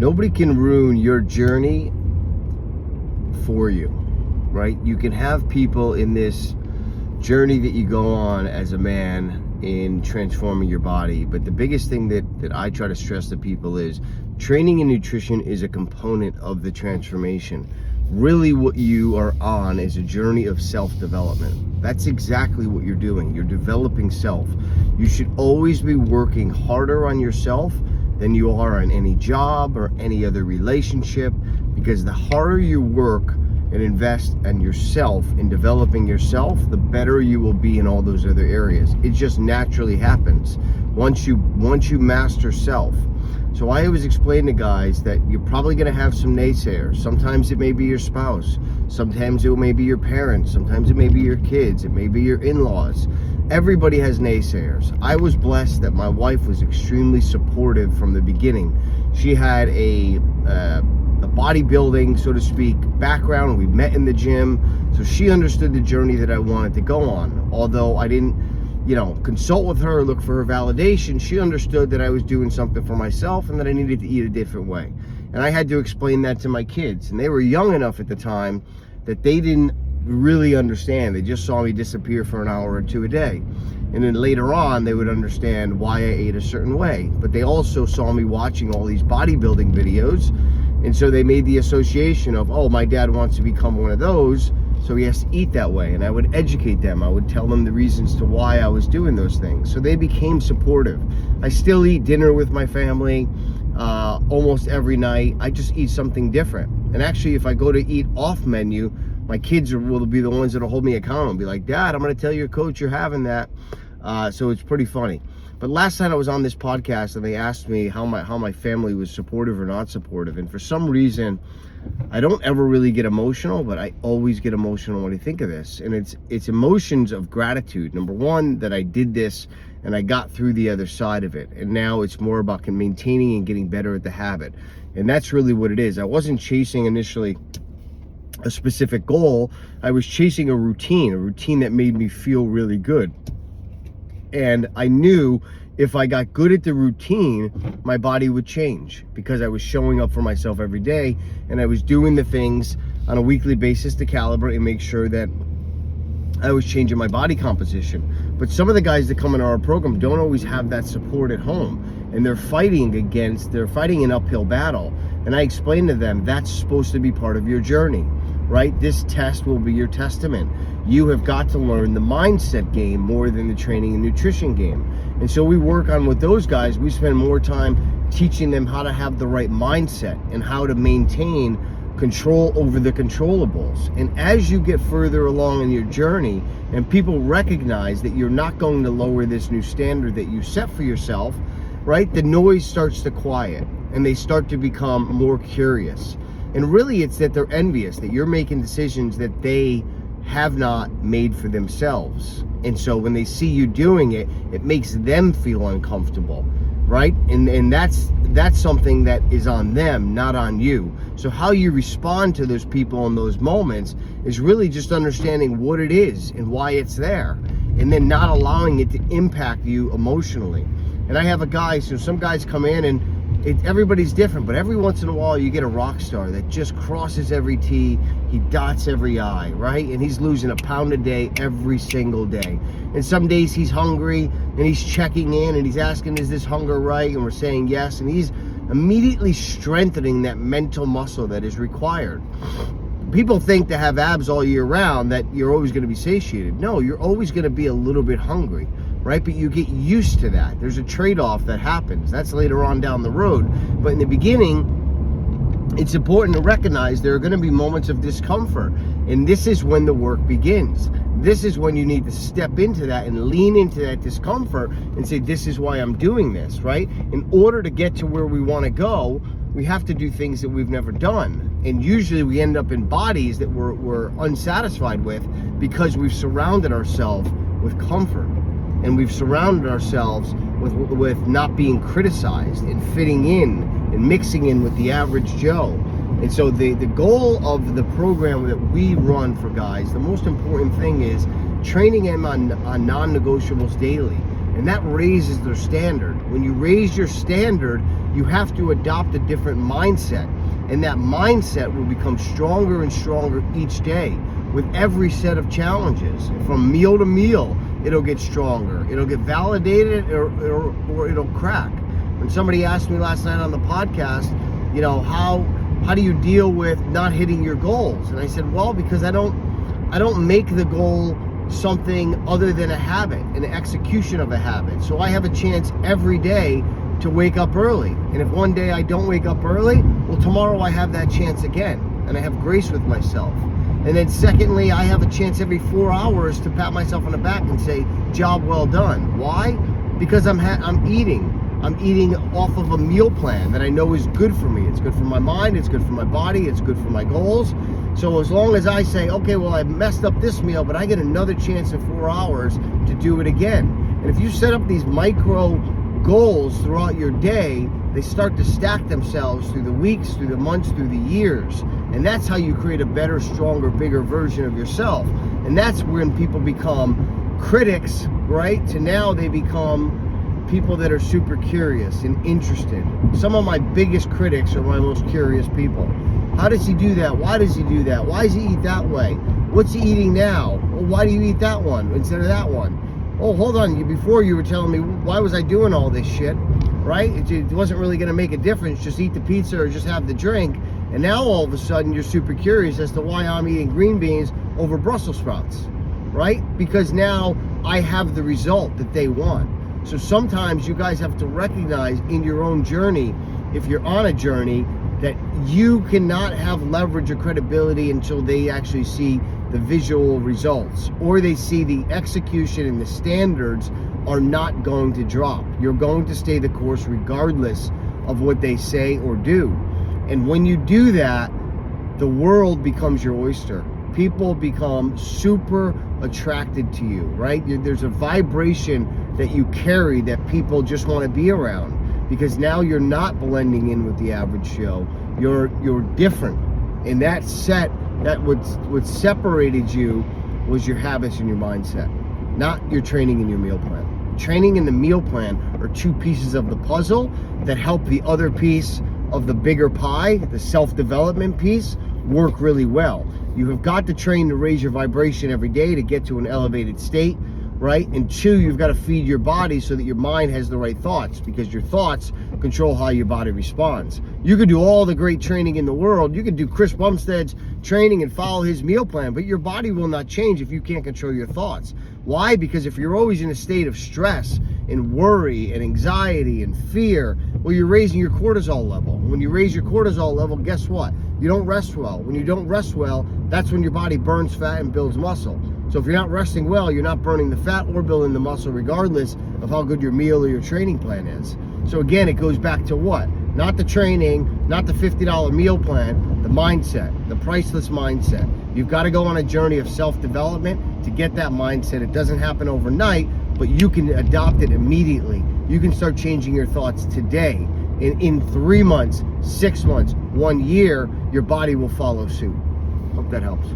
Nobody can ruin your journey for you, right? You can have people in this journey that you go on as a man in transforming your body, but the biggest thing that I try to stress to people is training and nutrition is a component of the transformation. Really what you are on is a journey of self-development. That's exactly what you're doing. You're developing self. You should always be working harder on yourself than you are on any job or any other relationship, because the harder you work and invest in yourself, in developing yourself, the better you will be in all those other areas. It just naturally happens once you master self. So I always explain to guys that you're probably going to have some naysayers. Sometimes it may be your spouse, sometimes it may be your parents, sometimes it may be your kids, it may be your in-laws. Everybody has naysayers. I was blessed that my wife was extremely supportive from the beginning. She had a bodybuilding, so to speak, background. We met in the gym, so she understood the journey that I wanted to go on. Although I didn't, consult with her, look for her validation, she understood that I was doing something for myself and that I needed to eat a different way. And I had to explain that to my kids, and they were young enough at the time that they didn't really understand. They just saw me disappear for an hour or two a day. And then later on, they would understand why I ate a certain way. But they also saw me watching all these bodybuilding videos. And so they made the association of, oh, my dad wants to become one of those, so he has to eat that way. And I would educate them. I would tell them the reasons to why I was doing those things. So they became supportive. I still eat dinner with my family almost every night. I just eat something different. And actually, if I go to eat off menu, my kids will be the ones that will hold me accountable. Be like, Dad, I'm going to tell your coach you're having that. So it's pretty funny. But last night I was on this podcast and they asked me how my family was supportive or not supportive. And for some reason, I don't ever really get emotional, but I always get emotional when I think of this. And it's emotions of gratitude. Number one, that I did this and I got through the other side of it. And now it's more about maintaining and getting better at the habit. And that's really what it is. I wasn't chasing initially a specific goal. I was chasing a routine that made me feel really good. And I knew if I got good at the routine, my body would change, because I was showing up for myself every day and I was doing the things on a weekly basis to calibrate and make sure that I was changing my body composition. But some of the guys that come into our program don't always have that support at home, and they're fighting an uphill battle. And I explain to them, that's supposed to be part of your journey, right? This test will be your testament. You have got to learn the mindset game more than the training and nutrition game. And so we work on with those guys, we spend more time teaching them how to have the right mindset and how to maintain control over the controllables. And as you get further along in your journey and people recognize that you're not going to lower this new standard that you set for yourself, right? The noise starts to quiet and they start to become more curious. And really it's that they're envious that you're making decisions that they have not made for themselves. And so when they see you doing it, it makes them feel uncomfortable, right? And that's something that is on them, not on you. So how you respond to those people in those moments is really just understanding what it is and why it's there, and then not allowing it to impact you emotionally. And I have a guy, so some guys come in and everybody's different, but every once in a while you get a rock star that just crosses every T, he dots every I, right? And he's losing a pound a day every single day. And some days he's hungry and he's checking in and he's asking, is this hunger right? And we're saying yes, and he's immediately strengthening that mental muscle that is required. People think to have abs all year round that you're always going to be satiated. No, you're always going to be a little bit hungry, right? But you get used to that. There's a trade-off that happens. That's later on down the road. But in the beginning, it's important to recognize there are going to be moments of discomfort. And this is when the work begins. This is when you need to step into that and lean into that discomfort and say, this is why I'm doing this, right? In order to get to where we want to go, we have to do things that we've never done. And usually we end up in bodies that we're unsatisfied with because we've surrounded ourselves with comfort. And we've surrounded ourselves with not being criticized and fitting in and mixing in with the average Joe. And so the goal of the program that we run for guys, the most important thing is training them on non-negotiables daily. And that raises their standard. When you raise your standard, You have to adopt a different mindset, and that mindset will become stronger and stronger each day with every set of challenges. From meal to meal, it'll get stronger. It'll get validated, or it'll crack. When somebody asked me last night on the podcast, how do you deal with not hitting your goals? And I said, well, because I don't make the goal something other than a habit, an execution of a habit. So I have a chance every day to wake up early. And if one day I don't wake up early, well, tomorrow I have that chance again, and I have grace with myself. And then secondly, I have a chance every 4 hours to pat myself on the back and say, job well done. Why? Because I'm eating off of a meal plan that I know is good for me. It's good for my mind, it's good for my body, it's good for my goals. So as long as I say, okay, well, I messed up this meal, but I get another chance in 4 hours to do it again. And if you set up these micro goals throughout your day, they start to stack themselves through the weeks, through the months, through the years. And that's how you create a better, stronger, bigger version of yourself. And that's when people become critics, right? To now they become people that are super curious and interested. Some of my biggest critics are my most curious people. How does he do that? Why does he do that? Why does he eat that way? What's he eating now? Well, why do you eat that one instead of that one? Oh, hold on. Before you were telling me, why was I doing all this shit, right? It wasn't really going to make a difference. Just eat the pizza or just have the drink. And now all of a sudden you're super curious as to why I'm eating green beans over Brussels sprouts, right? Because now I have the result that they want. So sometimes you guys have to recognize in your own journey, if you're on a journey, that you cannot have leverage or credibility until they actually see the visual results, or they see the execution and the standards are not going to drop. You're going to stay the course regardless of what they say or do. And when you do that, the world becomes your oyster. People become super attracted to you, right? There's a vibration that you carry that people just want to be around, because now you're not blending in with the average Joe. You're different. And that what separated you was your habits and your mindset, not your training and your meal plan. Training and the meal plan are two pieces of the puzzle that help the other piece of the bigger pie, the self-development piece, work really well. You have got to train to raise your vibration every day to get to an elevated state, right? And two, you've got to feed your body so that your mind has the right thoughts, because your thoughts control how your body responds. You could do all the great training in the world. You could do Chris Bumstead's training and follow his meal plan, but your body will not change if you can't control your thoughts. Why? Because if you're always in a state of stress and worry and anxiety and fear, well, you're raising your cortisol level. When you raise your cortisol level, guess what? You don't rest well. When you don't rest well, that's when your body burns fat and builds muscle. So if you're not resting well, you're not burning the fat or building the muscle, regardless of how good your meal or your training plan is. So again, it goes back to what? Not the training, not the $50 meal plan, the mindset, the priceless mindset. You've got to go on a journey of self-development to get that mindset. It doesn't happen overnight, but you can adopt it immediately. You can start changing your thoughts today. In 3 months, 6 months, 1 year, your body will follow suit. Hope that helps.